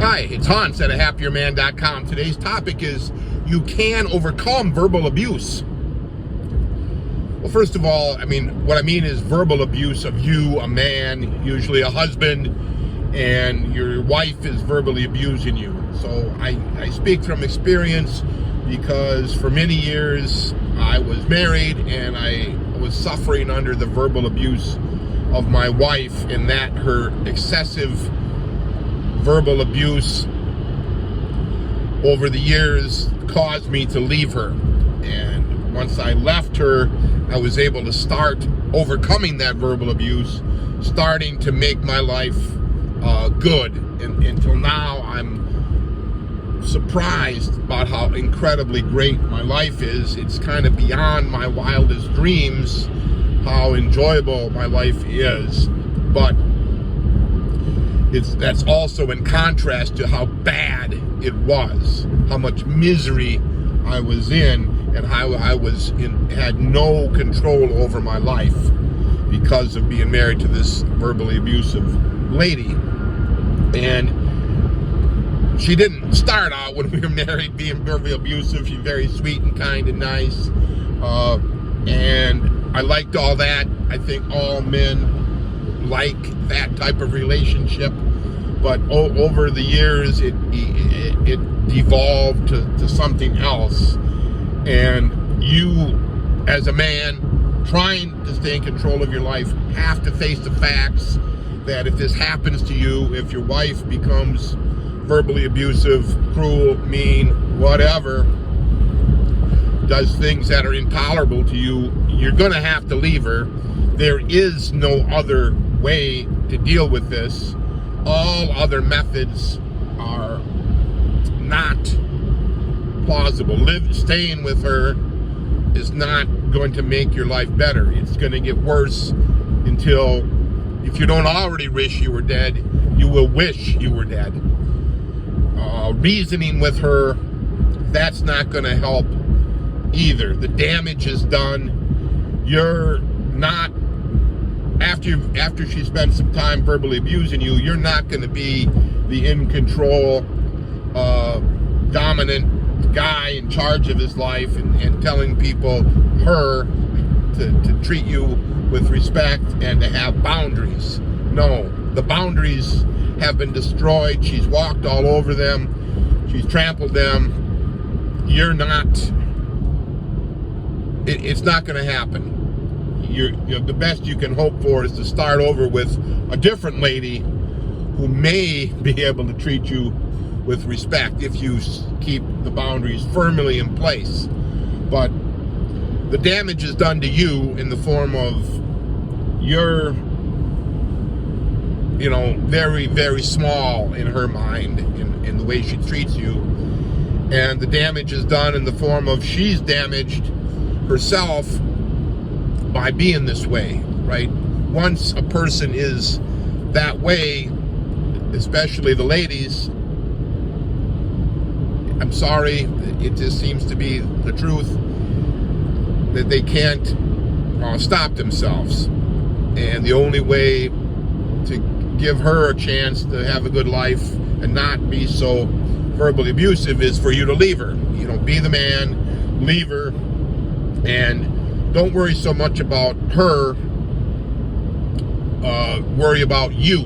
Hi, it's Hans at ahappierman.com. Today's topic is you can overcome verbal abuse. Well, first of all, what I mean is verbal abuse of you, a man, usually a husband, and your wife is verbally abusing you. So I speak from experience because for many years I was married and I was suffering under the verbal abuse of my wife, and that her excessive verbal abuse over the years caused me to leave her. And once I left her, I was able to start overcoming that verbal abuse, starting to make my life good. And until now, I'm surprised about how incredibly great my life is. It's kind of beyond my wildest dreams how enjoyable my life is. But that's also in contrast to how bad it was, how much misery I was in, and how I had no control over my life because of being married to this verbally abusive lady. And she didn't start out when we were married being verbally abusive. She's very sweet and kind and nice, and I liked all that. I think all men like that type of relationship, but over the years it devolved to something else. And you, as a man trying to stay in control of your life, have to face the facts that if this happens to you, if your wife becomes verbally abusive, cruel, mean, whatever, does things that are intolerable to you, you're gonna have to leave her. There is no other way to deal with this. All other methods are not plausible. Staying with her is not going to make your life better. It's going to get worse until, if you don't already wish you were dead, you will wish you were dead. Reasoning with her, that's not going to help either. The damage is done. You're not, after she spends some time verbally abusing you, you're not going to be the in control, dominant guy in charge of his life and telling people to treat you with respect and to have boundaries. No, the boundaries have been destroyed. She's walked all over them. She's trampled them. You're not, it's not going to happen. The best you can hope for is to start over with a different lady who may be able to treat you with respect if you keep the boundaries firmly in place. But the damage is done to you in the form of you're, very, very small in her mind in the way she treats you. And the damage is done in the form of she's damaged herself by being this way, right? Once a person is that way, especially the ladies, I'm sorry, it just seems to be the truth that they can't stop themselves. And the only way to give her a chance to have a good life and not be so verbally abusive is for you to leave her. Be the man, leave her, and don't worry so much about her, worry about you.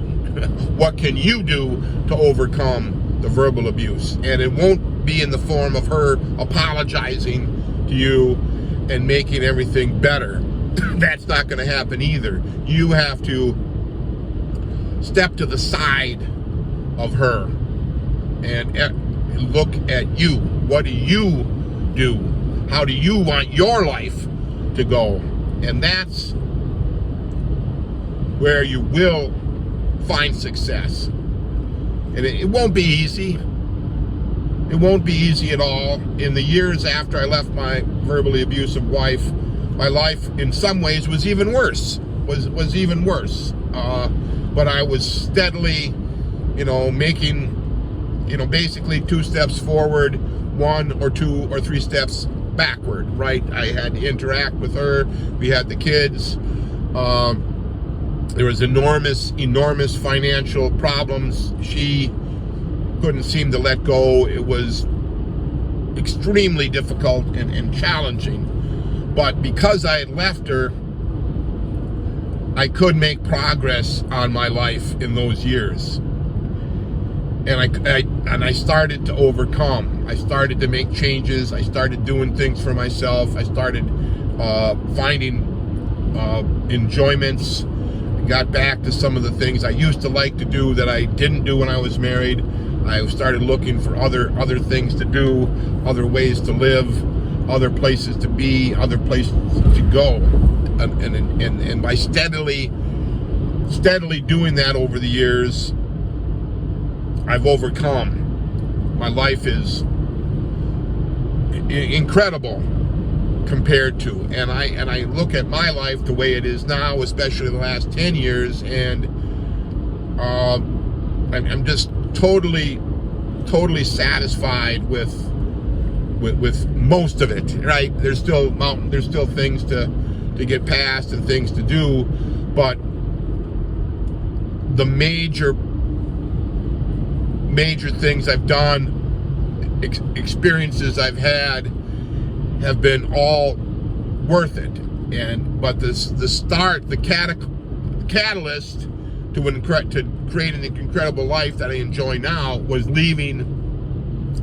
What can you do to overcome the verbal abuse? And it won't be in the form of her apologizing to you and making everything better. That's not going to happen either. You have to step to the side of her and look at you. What do you do? How do you want your life to go? And that's where you will find success. And it won't be easy. It won't be easy at all. In the years after I left my verbally abusive wife, my life in some ways was even worse. Was even worse. But I was steadily, making, basically 2 steps forward, 1 or 2 or 3 steps backward, right? I had to interact with her. We had the kids. There was enormous financial problems. She couldn't seem to let go. It was extremely difficult and challenging. But because I had left her, I could make progress on my life in those years. And I started to overcome. I started to make changes. I started doing things for myself. I started finding enjoyments. I got back to some of the things I used to like to do that I didn't do when I was married. I started looking for other things to do, other ways to live, other places to be, other places to go. And by steadily doing that over the years, I've overcome. My life is incredible compared to, and I look at my life the way it is now, especially the last 10 years, and I'm just totally satisfied with most of it. Right? There's still things to get past and things to do, but the major things I've done, experiences I've had, have been all worth it. But the catalyst to creating the incredible life that I enjoy now was leaving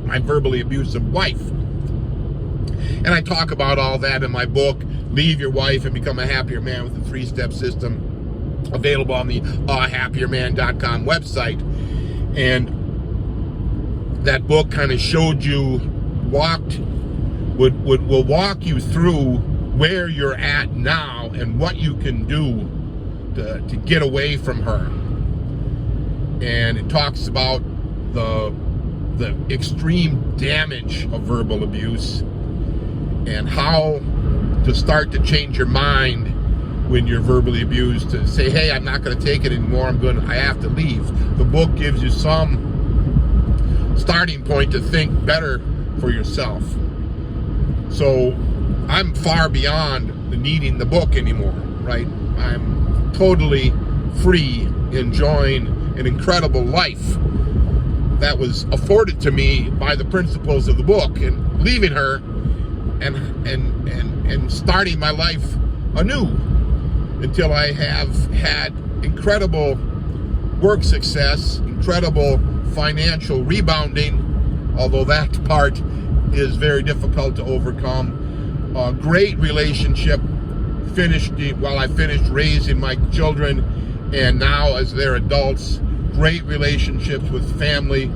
my verbally abusive wife. And I talk about all that in my book, Leave Your Wife and Become a Happier Man with a 3-Step System, available on the happierman.com website. And that book kind of showed you, will walk you through where you're at now and what you can do to get away from her. And it talks about the extreme damage of verbal abuse and how to start to change your mind when you're verbally abused, to say, hey, I'm not going to take it anymore. I have to leave. The book gives you some starting point to think better for yourself. So I'm far beyond needing the book anymore, right? I'm totally free, enjoying an incredible life that was afforded to me by the principles of the book, and leaving her and starting my life anew until I have had incredible work success, incredible financial rebounding, although that part is very difficult to overcome. A great relationship while I finished raising my children, and now as they're adults, great relationships with family,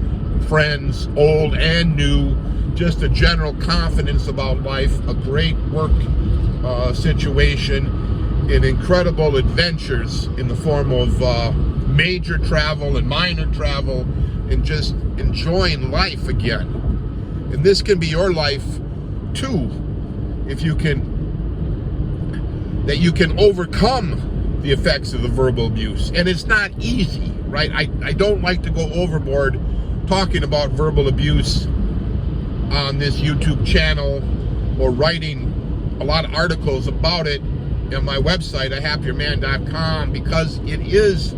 friends, old and new, just a general confidence about life, a great work situation, and incredible adventures in the form of major travel and minor travel, and just enjoying life again. And this can be your life too, if you can overcome the effects of the verbal abuse. And it's not easy, right? I don't like to go overboard talking about verbal abuse on this YouTube channel or writing a lot of articles about it on my website at happierman.com, because it is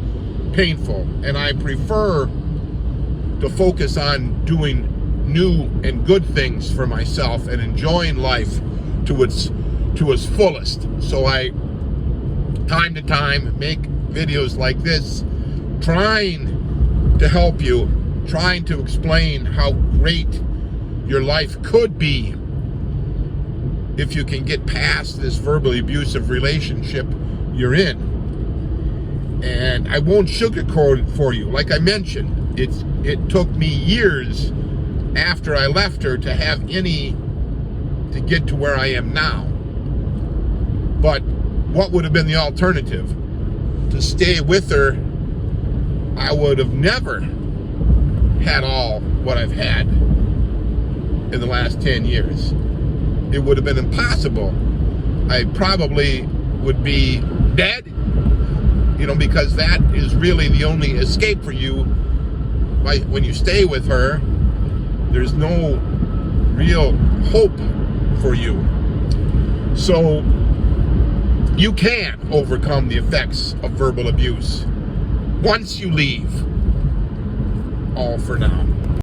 painful, and I prefer to focus on doing new and good things for myself and enjoying life to its fullest. So I, time to time, make videos like this, trying to help you, trying to explain how great your life could be if you can get past this verbally abusive relationship you're in. And I won't sugarcoat it for you. Like I mentioned, it took me years after I left her to get to where I am now. But what would have been the alternative? To stay with her, I would have never had all what I've had in the last 10 years. It would have been impossible. I probably would be dead, because that is really the only escape for you. When you stay with her, there's no real hope for you. So you can overcome the effects of verbal abuse once you leave. All for now.